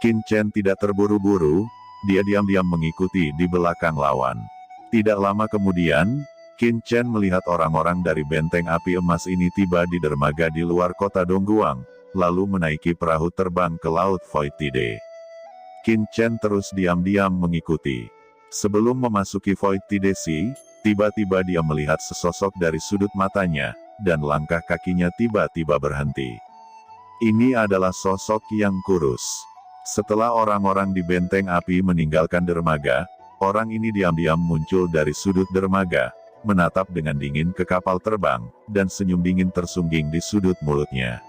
Qin Chen tidak terburu-buru, dia diam-diam mengikuti di belakang lawan. Tidak lama kemudian, Qin Chen melihat orang-orang dari benteng api emas ini tiba di dermaga di luar kota Dongguang, lalu menaiki perahu terbang ke Laut Void Tide. Qin Chen terus diam-diam mengikuti. Sebelum memasuki Void Tide Sea, tiba-tiba dia melihat sesosok dari sudut matanya, dan langkah kakinya tiba-tiba berhenti. Ini adalah sosok yang kurus. Setelah orang-orang di benteng api meninggalkan dermaga, orang ini diam-diam muncul dari sudut dermaga, menatap dengan dingin ke kapal terbang, dan senyum dingin tersungging di sudut mulutnya.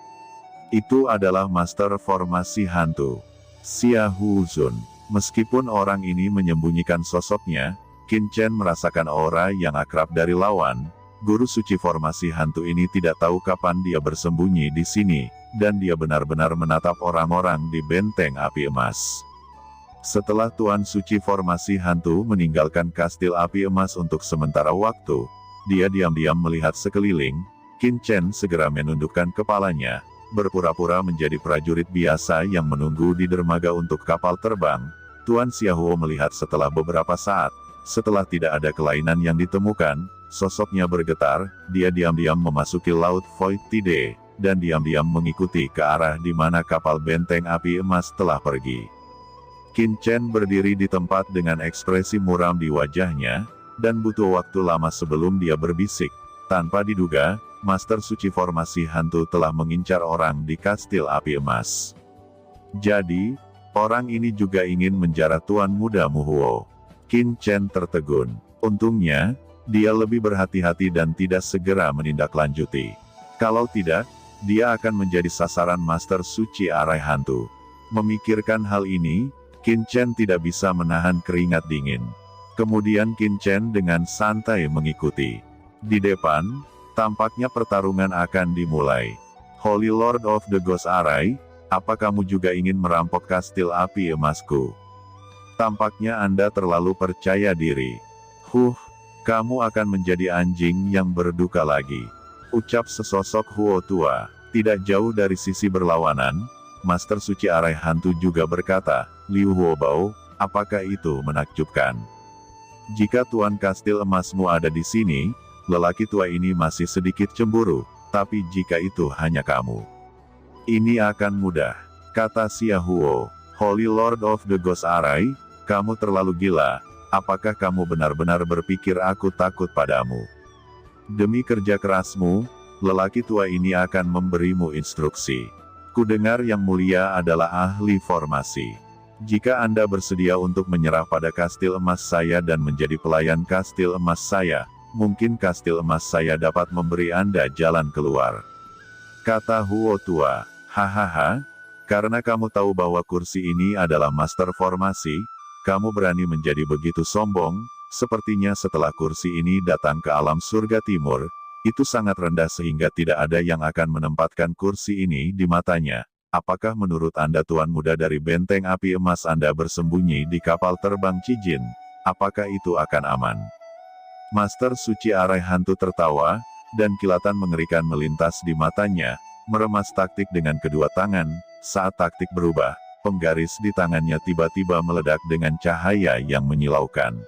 Itu adalah Master Formasi Hantu, Xia Huzun. Meskipun orang ini menyembunyikan sosoknya, Qin Chen merasakan aura yang akrab dari lawan. Guru suci formasi hantu ini tidak tahu kapan dia bersembunyi di sini, dan dia benar-benar menatap orang-orang di benteng api emas. Setelah Tuan Suci Formasi Hantu meninggalkan kastil api emas untuk sementara waktu, dia diam-diam melihat sekeliling. Qin Chen segera menundukkan kepalanya, berpura-pura menjadi prajurit biasa yang menunggu di dermaga untuk kapal terbang. Tuan Xiaohuo melihat setelah beberapa saat, setelah tidak ada kelainan yang ditemukan, sosoknya bergetar, dia diam-diam memasuki Laut Void Tide, dan diam-diam mengikuti ke arah di mana kapal benteng api emas telah pergi. Qin Chen berdiri di tempat dengan ekspresi muram di wajahnya, dan butuh waktu lama sebelum dia berbisik. Tanpa diduga, Master Suci Formasi Hantu telah mengincar orang di kastil api emas. Jadi, orang ini juga ingin menjarah Tuan Muda Muhuo. Qin Chen tertegun. Untungnya, dia lebih berhati-hati dan tidak segera menindaklanjuti. Kalau tidak, dia akan menjadi sasaran Master Suci Arai Hantu. Memikirkan hal ini, Qin Chen tidak bisa menahan keringat dingin. Kemudian Qin Chen dengan santai mengikuti. Di depan, tampaknya pertarungan akan dimulai. Holy Lord of the Ghost Arai, apa kamu juga ingin merampok kastil api emasku? Tampaknya Anda terlalu percaya diri. Kamu akan menjadi anjing yang berduka lagi. Ucap sesosok Huo tua. Tidak jauh dari sisi berlawanan, Master Suci Arai Hantu juga berkata, Liu Huobao, apakah itu menakjubkan? Jika Tuan Kastil Emasmu ada di sini, lelaki tua ini masih sedikit cemburu, tapi jika itu hanya kamu, ini akan mudah, kata Xia Huo. Holy Lord of the Ghost Arai, kamu terlalu gila, apakah kamu benar-benar berpikir aku takut padamu? Demi kerja kerasmu, lelaki tua ini akan memberimu instruksi. Kudengar Yang Mulia adalah ahli formasi. Jika Anda bersedia untuk menyerah pada kastil emas saya dan menjadi pelayan kastil emas saya, mungkin kastil emas saya dapat memberi Anda jalan keluar. Kata Huo tua, hahaha, karena kamu tahu bahwa kursi ini adalah master formasi, kamu berani menjadi begitu sombong. Sepertinya setelah kursi ini datang ke alam surga timur, itu sangat rendah sehingga tidak ada yang akan menempatkan kursi ini di matanya. Apakah menurut Anda Tuan Muda dari benteng api emas Anda bersembunyi di kapal terbang Cijin? Apakah itu akan aman? Master Suci Arai Hantu tertawa, dan kilatan mengerikan melintas di matanya, meremas taktik dengan kedua tangan. Saat taktik berubah, penggaris di tangannya tiba-tiba meledak dengan cahaya yang menyilaukan.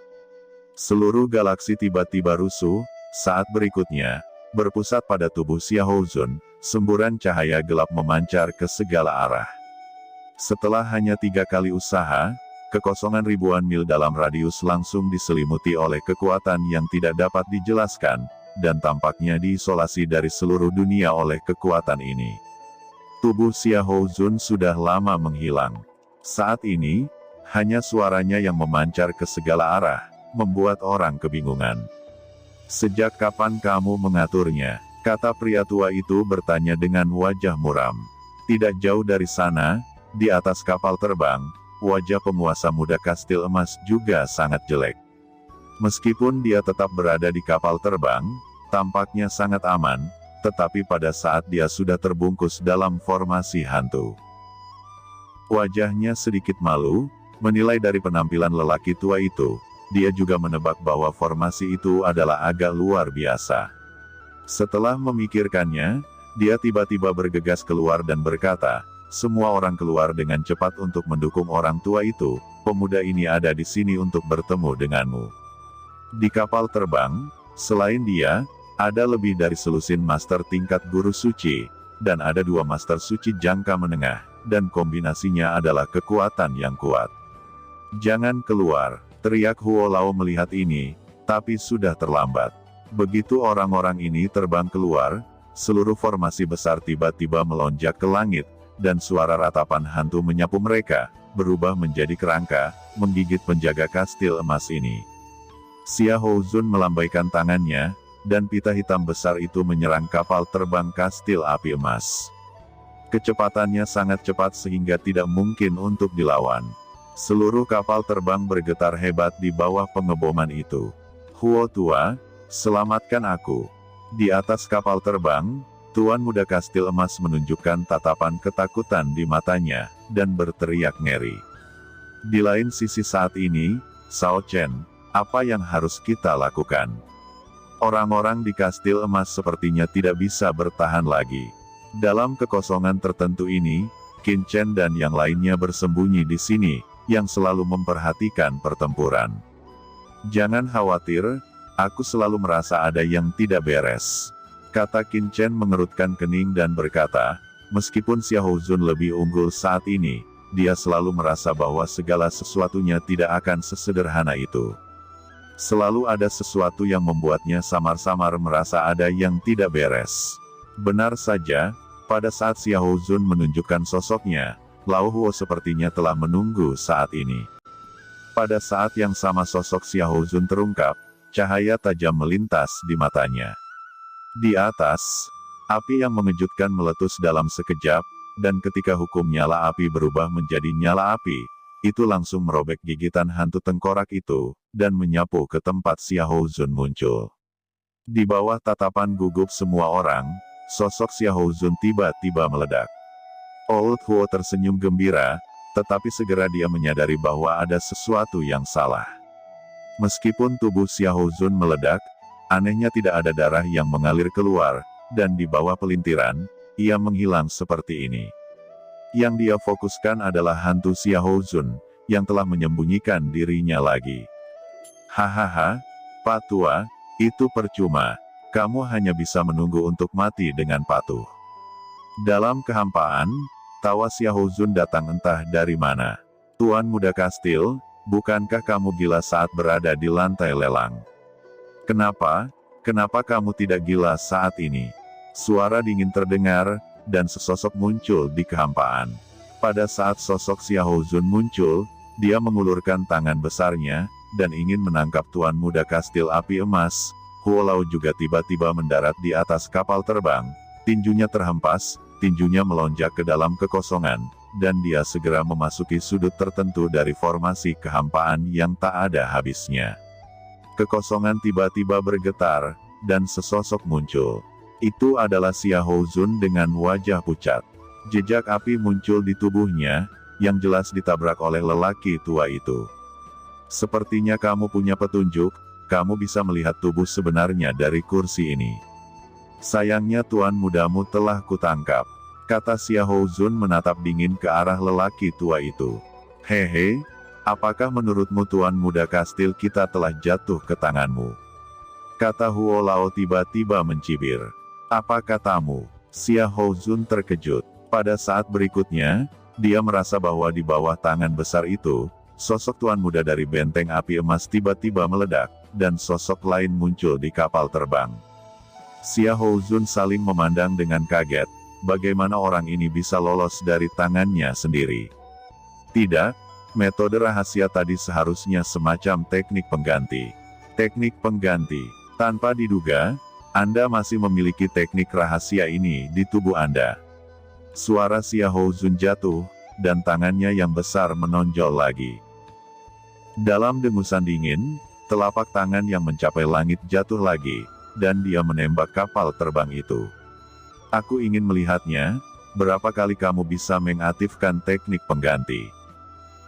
Seluruh galaksi tiba-tiba rusuh. Saat berikutnya, berpusat pada tubuh Xia Huzun, semburan cahaya gelap memancar ke segala arah. Setelah hanya 3 kali usaha, kekosongan ribuan mil dalam radius langsung diselimuti oleh kekuatan yang tidak dapat dijelaskan, dan tampaknya diisolasi dari seluruh dunia oleh kekuatan ini. Tubuh Xia Huzun sudah lama menghilang. Saat ini, hanya suaranya yang memancar ke segala arah, membuat orang kebingungan. Sejak kapan kamu mengaturnya? Kata pria tua itu bertanya dengan wajah muram. Tidak jauh dari sana, di atas kapal terbang, wajah penguasa muda kastil emas juga sangat jelek. Meskipun dia tetap berada di kapal terbang, tampaknya sangat aman, tetapi pada saat dia sudah terbungkus dalam formasi hantu, wajahnya sedikit malu. Menilai dari penampilan lelaki tua itu, dia juga menebak bahwa formasi itu adalah agak luar biasa. Setelah memikirkannya, dia tiba-tiba bergegas keluar dan berkata, Semua orang keluar dengan cepat untuk mendukung orang tua itu. Pemuda ini ada di sini untuk bertemu denganmu. Di kapal terbang, selain dia, ada lebih dari selusin master tingkat guru suci, dan ada 2 master suci jangka menengah, dan kombinasinya adalah kekuatan yang kuat. Jangan keluar, teriak Huo Lao melihat ini, tapi sudah terlambat. Begitu orang-orang ini terbang keluar, seluruh formasi besar tiba-tiba melonjak ke langit, dan suara ratapan hantu menyapu mereka, berubah menjadi kerangka, menggigit penjaga kastil emas ini. Xia Houzun melambaikan tangannya, dan pita hitam besar itu menyerang kapal terbang kastil api emas. Kecepatannya sangat cepat sehingga tidak mungkin untuk dilawan. Seluruh kapal terbang bergetar hebat di bawah pengeboman itu. Huo tua, selamatkan aku. Di atas kapal terbang, Tuan Muda Kastil Emas menunjukkan tatapan ketakutan di matanya, dan berteriak ngeri. Di lain sisi saat ini, Sao Chen, apa yang harus kita lakukan? Orang-orang di Kastil Emas sepertinya tidak bisa bertahan lagi. Dalam kekosongan tertentu ini, Qin Chen dan yang lainnya bersembunyi di sini, yang selalu memperhatikan pertempuran. Jangan khawatir, aku selalu merasa ada yang tidak beres. Kata Qin Chen mengerutkan kening dan berkata, meskipun Xia Houzun lebih unggul saat ini, dia selalu merasa bahwa segala sesuatunya tidak akan sesederhana itu. Selalu ada sesuatu yang membuatnya samar-samar merasa ada yang tidak beres. Benar saja, pada saat Xia Houzun menunjukkan sosoknya, Lao Huo sepertinya telah menunggu saat ini. Pada saat yang sama sosok Xia Houzun terungkap, cahaya tajam melintas di matanya. Di atas, api yang mengejutkan meletus dalam sekejap, dan ketika hukum nyala api berubah menjadi nyala api, itu langsung merobek gigitan hantu tengkorak itu, dan menyapu ke tempat Xia Houzun muncul. Di bawah tatapan gugup semua orang, sosok Xia Houzun tiba-tiba meledak. Old Huo tersenyum gembira, tetapi segera dia menyadari bahwa ada sesuatu yang salah. Meskipun tubuh Xia Houzun meledak, anehnya tidak ada darah yang mengalir keluar, dan di bawah pelintiran, ia menghilang seperti ini. Yang dia fokuskan adalah hantu Xia Houzun, yang telah menyembunyikan dirinya lagi. Hahaha, Pak Tua, itu percuma, kamu hanya bisa menunggu untuk mati dengan patuh. Dalam kehampaan, tawa Xia Houzun datang entah dari mana. Tuan Muda Kastil, bukankah kamu gila saat berada di lantai lelang? Kenapa? Kenapa kamu tidak gila saat ini? Suara dingin terdengar, dan sesosok muncul di kehampaan. Pada saat sosok Xia Houzun muncul, dia mengulurkan tangan besarnya, dan ingin menangkap Tuan Muda Kastil Api Emas. Huo Lao juga tiba-tiba mendarat di atas kapal terbang, tinjunya terhempas, tinjunya melonjak ke dalam kekosongan, dan dia segera memasuki sudut tertentu dari formasi kehampaan yang tak ada habisnya. Kekosongan tiba-tiba bergetar, dan sesosok muncul. Itu adalah Xia Houzun dengan wajah pucat. Jejak api muncul di tubuhnya, yang jelas ditabrak oleh lelaki tua itu. Sepertinya kamu punya petunjuk, kamu bisa melihat tubuh sebenarnya dari kursi ini. Sayangnya tuan mudamu telah kutangkap, kata Xia Houzun menatap dingin ke arah lelaki tua itu. Hehe, apakah menurutmu tuan muda kastil kita telah jatuh ke tanganmu? Kata Huo Lao tiba-tiba mencibir. Apa katamu? Xia Houzun terkejut. Pada saat berikutnya, dia merasa bahwa di bawah tangan besar itu, sosok tuan muda dari benteng api emas tiba-tiba meledak, dan sosok lain muncul di kapal terbang. Xia Houzun saling memandang dengan kaget, bagaimana orang ini bisa lolos dari tangannya sendiri. Tidak, metode rahasia tadi seharusnya semacam teknik pengganti. Teknik pengganti. Tanpa diduga, Anda masih memiliki teknik rahasia ini di tubuh Anda. Suara Xia Houzun jatuh, dan tangannya yang besar menonjol lagi. Dalam dengusan dingin, telapak tangan yang mencapai langit jatuh lagi, dan dia menembak kapal terbang itu. Aku ingin melihatnya, berapa kali kamu bisa mengaktifkan teknik pengganti.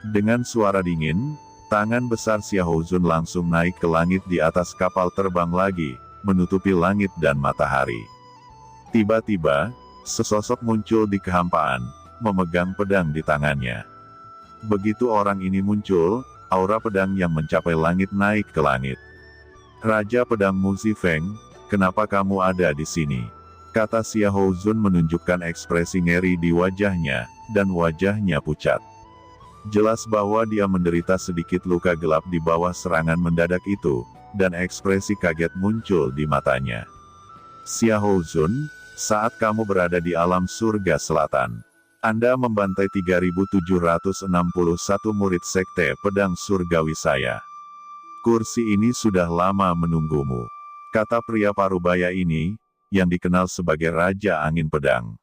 Dengan suara dingin, tangan besar Xia Houzun langsung naik ke langit di atas kapal terbang lagi, menutupi langit dan matahari. Tiba-tiba, sesosok muncul di kehampaan, memegang pedang di tangannya. Begitu orang ini muncul, aura pedang yang mencapai langit naik ke langit. "Raja Pedang Mu Zifeng, kenapa kamu ada di sini?" kata Xiahou Zun menunjukkan ekspresi ngeri di wajahnya, dan wajahnya pucat. Jelas bahwa dia menderita sedikit luka gelap di bawah serangan mendadak itu, dan ekspresi kaget muncul di matanya. "Xiahou Zun, saat kamu berada di alam surga selatan, Anda membantai 3.761 murid sekte pedang surgawi saya. Kursi ini sudah lama menunggumu," kata pria parubaya ini, yang dikenal sebagai Raja Angin Pedang.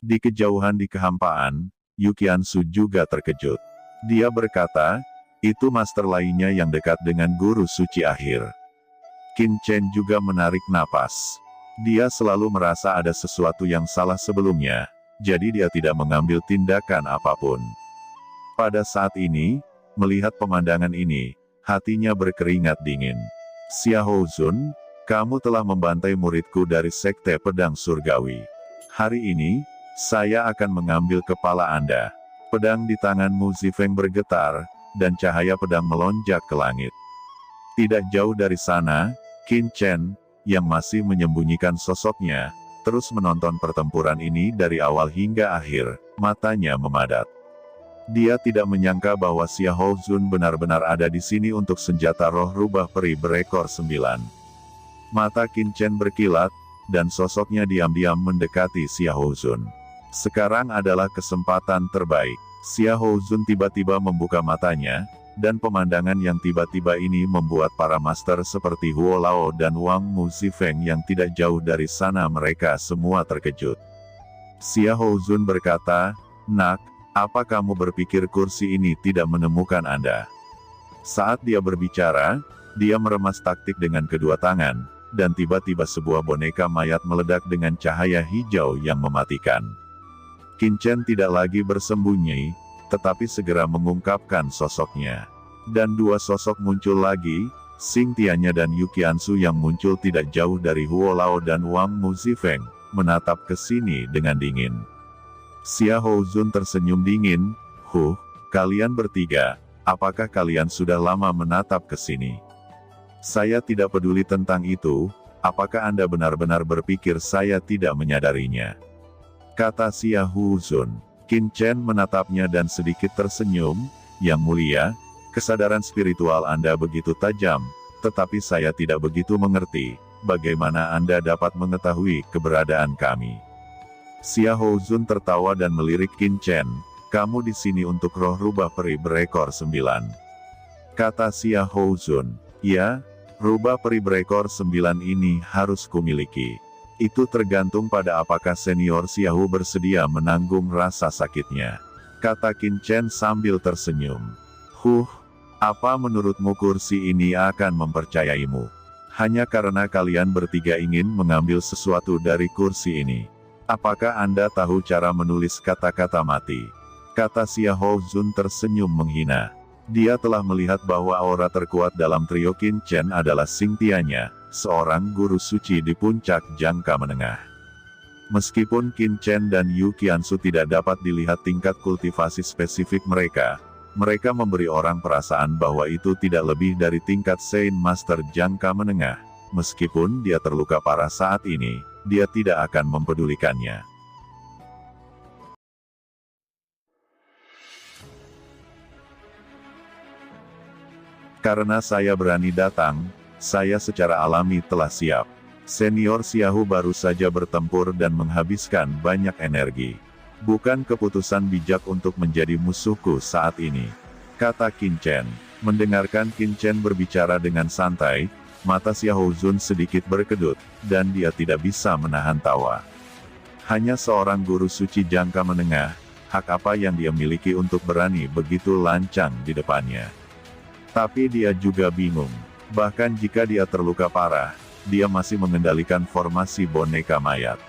Di kejauhan di kehampaan, Yu Qiansu juga terkejut. Dia berkata, "Itu master lainnya yang dekat dengan guru suci akhir." Qin Chen juga menarik napas. Dia selalu merasa ada sesuatu yang salah sebelumnya, jadi dia tidak mengambil tindakan apapun. Pada saat ini, melihat pemandangan ini, hatinya berkeringat dingin. "Xiahou Zun, kamu telah membantai muridku dari sekte pedang surgawi. Hari ini, saya akan mengambil kepala Anda." Pedang di tangan Mu Zifeng bergetar, dan cahaya pedang melonjak ke langit. Tidak jauh dari sana, Qin Chen, yang masih menyembunyikan sosoknya, terus menonton pertempuran ini dari awal hingga akhir, matanya memadat. Dia tidak menyangka bahwa Xiahou Zun benar-benar ada di sini untuk senjata roh rubah peri berekor 9. Mata Qin Chen berkilat, dan sosoknya diam-diam mendekati Xiahou Zun. Sekarang adalah kesempatan terbaik. Xiahou Zun tiba-tiba membuka matanya, dan pemandangan yang tiba-tiba ini membuat para master seperti Huo Lao dan Wang Mu Zifeng yang tidak jauh dari sana mereka semua terkejut. Xiahou Zun berkata, "Nak, apa kamu berpikir kursi ini tidak menemukan Anda?" Saat dia berbicara, dia meremas taktik dengan kedua tangan, dan tiba-tiba sebuah boneka mayat meledak dengan cahaya hijau yang mematikan. Qin Chen tidak lagi bersembunyi, tetapi segera mengungkapkan sosoknya. Dan dua sosok muncul lagi, Xing Tianya dan Yu Qiansu yang muncul tidak jauh dari Huo Lao dan Wang Mu Zifeng, menatap ke sini dengan dingin. Xiahou Zun tersenyum dingin, kalian bertiga, apakah kalian sudah lama menatap ke sini? Saya tidak peduli tentang itu, apakah Anda benar-benar berpikir saya tidak menyadarinya?" kata Xiahou Zun. Qin Chen menatapnya dan sedikit tersenyum, "Yang mulia, kesadaran spiritual Anda begitu tajam, tetapi saya tidak begitu mengerti, bagaimana Anda dapat mengetahui keberadaan kami?" Xiahou Zun tertawa dan melirik Qin Chen, "Kamu di sini untuk roh rubah peri berekor 9. kata Xiahou Zun. "Ya, rubah peri berekor 9 ini harus kumiliki. Itu tergantung pada apakah senior Xiahou bersedia menanggung rasa sakitnya," kata Qin Chen sambil tersenyum. Apa menurutmu kursi ini akan mempercayaimu? Hanya karena kalian bertiga ingin mengambil sesuatu dari kursi ini. Apakah Anda tahu cara menulis kata-kata mati?" kata Xiahou Zun tersenyum menghina. Dia telah melihat bahwa aura terkuat dalam trio Qin Chen adalah Xing Tianya, seorang guru suci di puncak jangka menengah. Meskipun Qin Chen dan Yu Qiansu tidak dapat dilihat tingkat kultivasi spesifik mereka, mereka memberi orang perasaan bahwa itu tidak lebih dari tingkat Saint Master jangka menengah. Meskipun dia terluka parah saat ini, dia tidak akan mempedulikannya. Karena saya berani datang, saya secara alami telah siap. Senior Xiahou baru saja bertempur dan menghabiskan banyak energi. Bukan keputusan bijak untuk menjadi musuhku saat ini, kata Qin Chen. Mendengarkan Qin Chen berbicara dengan santai, mata Xiahou Zun sedikit berkedut, dan dia tidak bisa menahan tawa. Hanya seorang guru suci jangka menengah, hak apa yang dia miliki untuk berani begitu lancang di depannya? Tapi dia juga bingung. Bahkan jika dia terluka parah, dia masih mengendalikan formasi boneka mayat.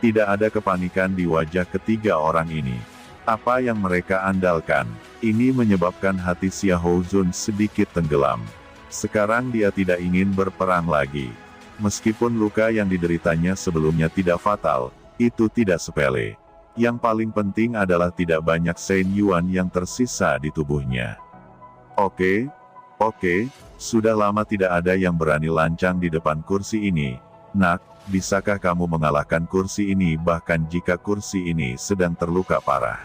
Tidak ada kepanikan di wajah ketiga orang ini. Apa yang mereka andalkan? Ini menyebabkan hati Xiahou Zun sedikit tenggelam. Sekarang dia tidak ingin berperang lagi. Meskipun luka yang dideritanya sebelumnya tidak fatal, itu tidak sepele. Yang paling penting adalah tidak banyak Shen Yuan yang tersisa di tubuhnya. Oke, sudah lama tidak ada yang berani lancang di depan kursi ini. Nak, bisakah kamu mengalahkan kursi ini bahkan jika kursi ini sedang terluka parah?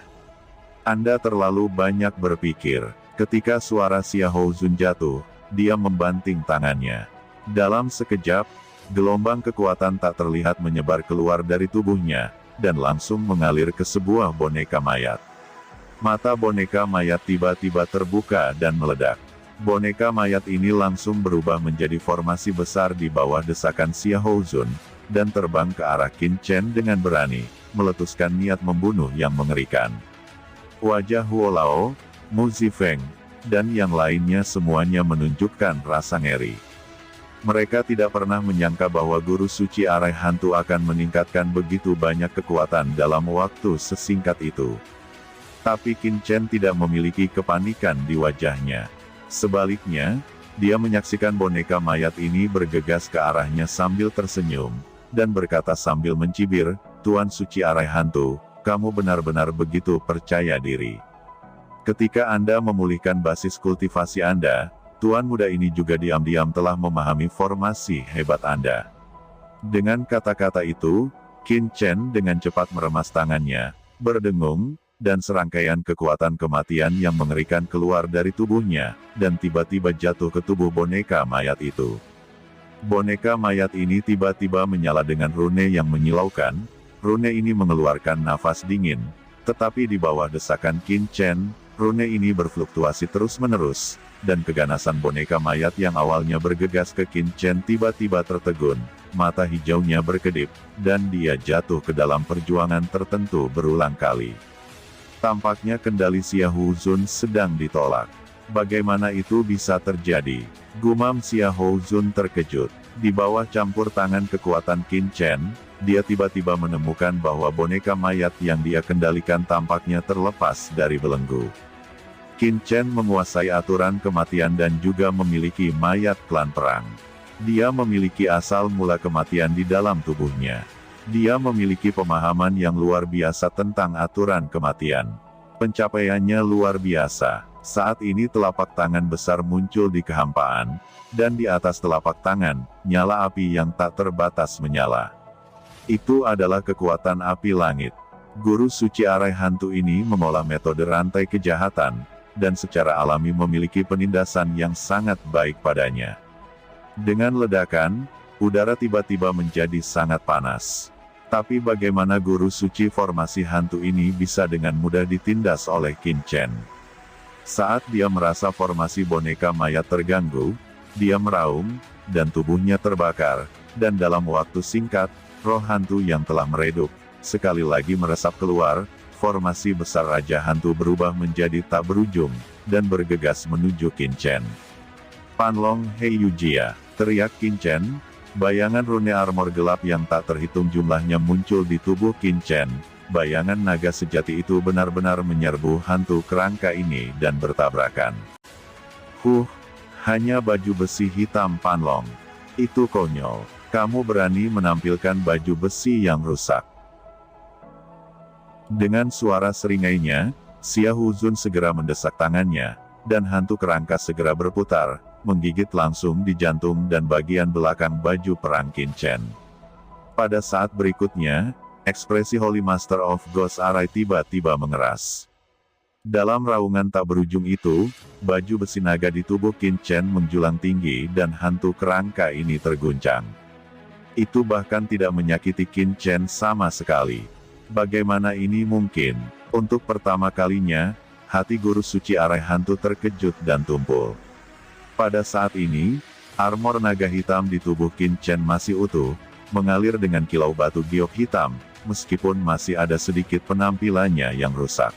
Anda terlalu banyak berpikir. Ketika suara Xia Houzun jatuh, dia membanting tangannya. Dalam sekejap, gelombang kekuatan tak terlihat menyebar keluar dari tubuhnya, dan langsung mengalir ke sebuah boneka mayat. Mata boneka mayat tiba-tiba terbuka dan meledak. Boneka mayat ini langsung berubah menjadi formasi besar di bawah desakan Xia Houzun, dan terbang ke arah Qin Chen dengan berani, meletuskan niat membunuh yang mengerikan. Wajah Huo Lao, Mu Zifeng, dan yang lainnya semuanya menunjukkan rasa ngeri. Mereka tidak pernah menyangka bahwa guru suci arai hantu akan meningkatkan begitu banyak kekuatan dalam waktu sesingkat itu. Tapi Qin Chen tidak memiliki kepanikan di wajahnya. Sebaliknya, dia menyaksikan boneka mayat ini bergegas ke arahnya sambil tersenyum, dan berkata sambil mencibir, "Tuan suci arai hantu, kamu benar-benar begitu percaya diri. Ketika Anda memulihkan basis kultivasi Anda, Tuan muda ini juga diam-diam telah memahami formasi hebat Anda." Dengan kata-kata itu, Qin Chen dengan cepat meremas tangannya, berdengung, dan serangkaian kekuatan kematian yang mengerikan keluar dari tubuhnya, dan tiba-tiba jatuh ke tubuh boneka mayat itu. Boneka mayat ini tiba-tiba menyala dengan rune yang menyilaukan. Rune ini mengeluarkan nafas dingin, tetapi di bawah desakan Qin Chen, rune ini berfluktuasi terus-menerus, dan keganasan boneka mayat yang awalnya bergegas ke Qin Chen tiba-tiba tertegun, mata hijaunya berkedip, dan dia jatuh ke dalam perjuangan tertentu berulang kali. Tampaknya kendali Xia Houzun sedang ditolak. Bagaimana itu bisa terjadi? Gumam Xia Houzun terkejut. Di bawah campur tangan kekuatan Qin Chen, dia tiba-tiba menemukan bahwa boneka mayat yang dia kendalikan tampaknya terlepas dari belenggu. Qin Chen menguasai aturan kematian dan juga memiliki mayat klan perang. Dia memiliki asal mula kematian di dalam tubuhnya. Dia memiliki pemahaman yang luar biasa tentang aturan kematian. Pencapaiannya luar biasa. Saat ini telapak tangan besar muncul di kehampaan, dan di atas telapak tangan, nyala api yang tak terbatas menyala. Itu adalah kekuatan api langit. Guru suci arai hantu ini mengolah metode rantai kejahatan, dan secara alami memiliki penindasan yang sangat baik padanya. Dengan ledakan, udara tiba-tiba menjadi sangat panas. Tapi bagaimana guru suci formasi hantu ini bisa dengan mudah ditindas oleh Qin Chen? Saat dia merasa formasi boneka mayat terganggu, dia meraung, dan tubuhnya terbakar, dan dalam waktu singkat, roh hantu yang telah meredup, sekali lagi meresap keluar, formasi besar Raja Hantu berubah menjadi tak berujung, dan bergegas menuju Qin Chen. "Panlong Hei Yujia," teriak Qin Chen. Bayangan rune armor gelap yang tak terhitung jumlahnya muncul di tubuh Qin Chen. Bayangan naga sejati itu benar-benar menyerbu hantu kerangka ini dan bertabrakan. Hanya baju besi hitam Panlong. Itu konyol. Kamu berani menampilkan baju besi yang rusak. Dengan suara seringainya, Xia Houzun segera mendesak tangannya, dan hantu kerangka segera berputar, menggigit langsung di jantung dan bagian belakang baju perang Qin Chen. Pada saat berikutnya, ekspresi Holy Master of Ghost Arai tiba-tiba mengeras. Dalam raungan tak berujung itu, baju besi naga di tubuh Qin Chen menjulang tinggi dan hantu kerangka ini terguncang. Itu bahkan tidak menyakiti Qin Chen sama sekali. Bagaimana ini mungkin? Untuk pertama kalinya, hati guru suci arai hantu terkejut dan tumpul. Pada saat ini, armor naga hitam di tubuh Qin Chen masih utuh, mengalir dengan kilau batu giok hitam, meskipun masih ada sedikit penampilannya yang rusak.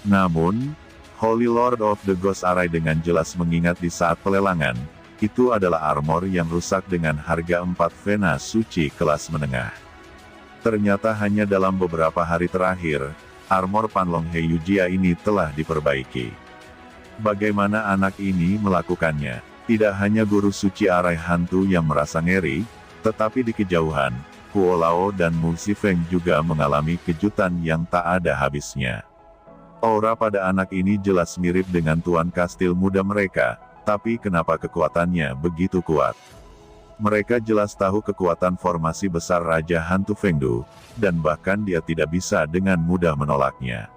Namun, Holy Lord of the Ghost Arai dengan jelas mengingat di saat pelelangan, itu adalah armor yang rusak dengan harga 4 vena suci kelas menengah. Ternyata hanya dalam beberapa hari terakhir, armor Panlong Hei Yujia ini telah diperbaiki. Bagaimana anak ini melakukannya? Tidak hanya guru suci arai hantu yang merasa ngeri, tetapi di kejauhan, Huo Lao dan Mu Zifeng juga mengalami kejutan yang tak ada habisnya. Aura pada anak ini jelas mirip dengan tuan kastil muda mereka, tapi kenapa kekuatannya begitu kuat? Mereka jelas tahu kekuatan formasi besar Raja Hantu Fengdu, dan bahkan dia tidak bisa dengan mudah menolaknya.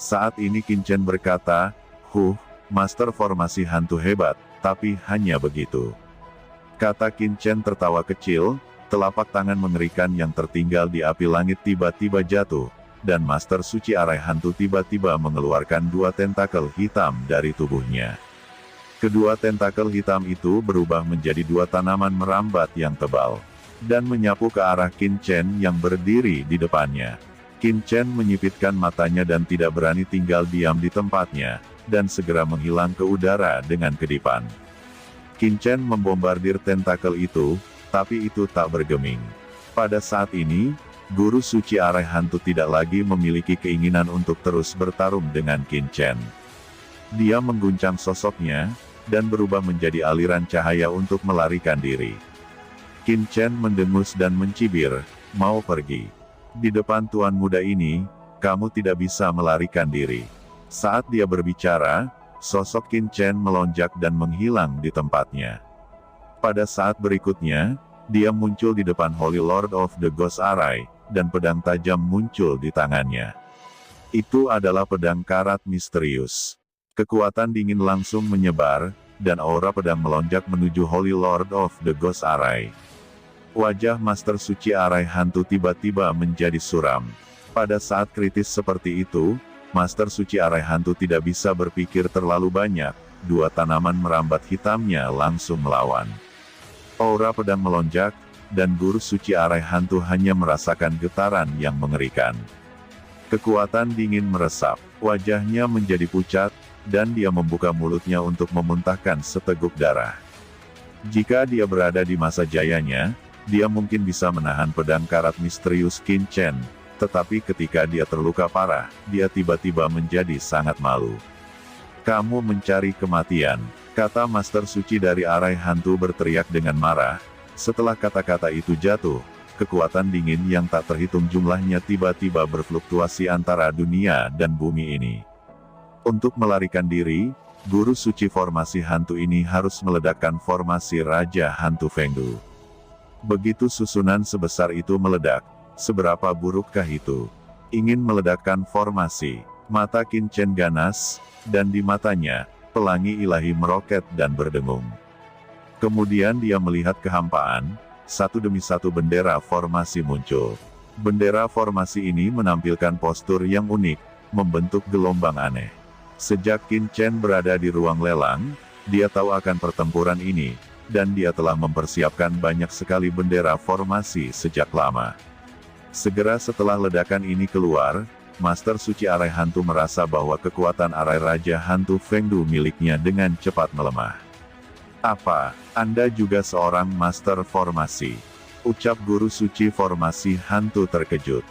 Saat ini Qin Chen berkata, Master formasi hantu hebat, tapi hanya begitu. Kata Qin Chen tertawa kecil, telapak tangan mengerikan yang tertinggal di api langit tiba-tiba jatuh, dan Master Suci Arai Hantu tiba-tiba mengeluarkan 2 tentakel hitam dari tubuhnya. Kedua tentakel hitam itu berubah menjadi 2 tanaman merambat yang tebal, dan menyapu ke arah Qin Chen yang berdiri di depannya. Qin Chen menyipitkan matanya dan tidak berani tinggal diam di tempatnya, dan segera menghilang ke udara dengan kedipan. Qin Chen membombardir tentakel itu, tapi itu tak bergeming. Pada saat ini, Guru Suci Arai Hantu tidak lagi memiliki keinginan untuk terus bertarung dengan Qin Chen. Dia mengguncang sosoknya, dan berubah menjadi aliran cahaya untuk melarikan diri. Qin Chen mendengus dan mencibir, mau pergi. Di depan tuan muda ini, kamu tidak bisa melarikan diri. Saat dia berbicara, sosok Qin Chen melonjak dan menghilang di tempatnya. Pada saat berikutnya, dia muncul di depan Holy Lord of the Ghost Arai, dan pedang tajam muncul di tangannya. Itu adalah pedang karat misterius. Kekuatan dingin langsung menyebar, dan aura pedang melonjak menuju Holy Lord of the Ghost Arai. Wajah Master Suci Arai Hantu tiba-tiba menjadi suram. Pada saat kritis seperti itu, Master Suci Arai Hantu tidak bisa berpikir terlalu banyak, 2 tanaman merambat hitamnya langsung melawan. Aura pedang melonjak, dan Guru Suci Arai Hantu hanya merasakan getaran yang mengerikan. Kekuatan dingin meresap, wajahnya menjadi pucat, dan dia membuka mulutnya untuk memuntahkan seteguk darah. Jika dia berada di masa jayanya, dia mungkin bisa menahan pedang karat misterius Qin Chen, tetapi ketika dia terluka parah, dia tiba-tiba menjadi sangat malu. Kamu mencari kematian, kata Master Suci dari Arai Hantu berteriak dengan marah. Setelah kata-kata itu jatuh, kekuatan dingin yang tak terhitung jumlahnya tiba-tiba berfluktuasi antara dunia dan bumi ini. Untuk melarikan diri, Guru Suci formasi hantu ini harus meledakkan formasi Raja Hantu Fengdu. Begitu susunan sebesar itu meledak, seberapa burukkah itu? Ingin meledakkan formasi, mata Qin Chen ganas, dan di matanya, pelangi ilahi meroket dan berdengung. Kemudian dia melihat kehampaan, satu demi satu bendera formasi muncul. Bendera formasi ini menampilkan postur yang unik, membentuk gelombang aneh. Sejak Qin Chen berada di ruang lelang, dia tahu akan pertempuran ini, dan dia telah mempersiapkan banyak sekali bendera formasi sejak lama. Segera setelah ledakan ini keluar, Master Suci Arai Hantu merasa bahwa kekuatan Arai Raja Hantu Fengdu miliknya dengan cepat melemah. Apa, Anda juga seorang Master Formasi? Ucap Guru Suci Formasi Hantu terkejut.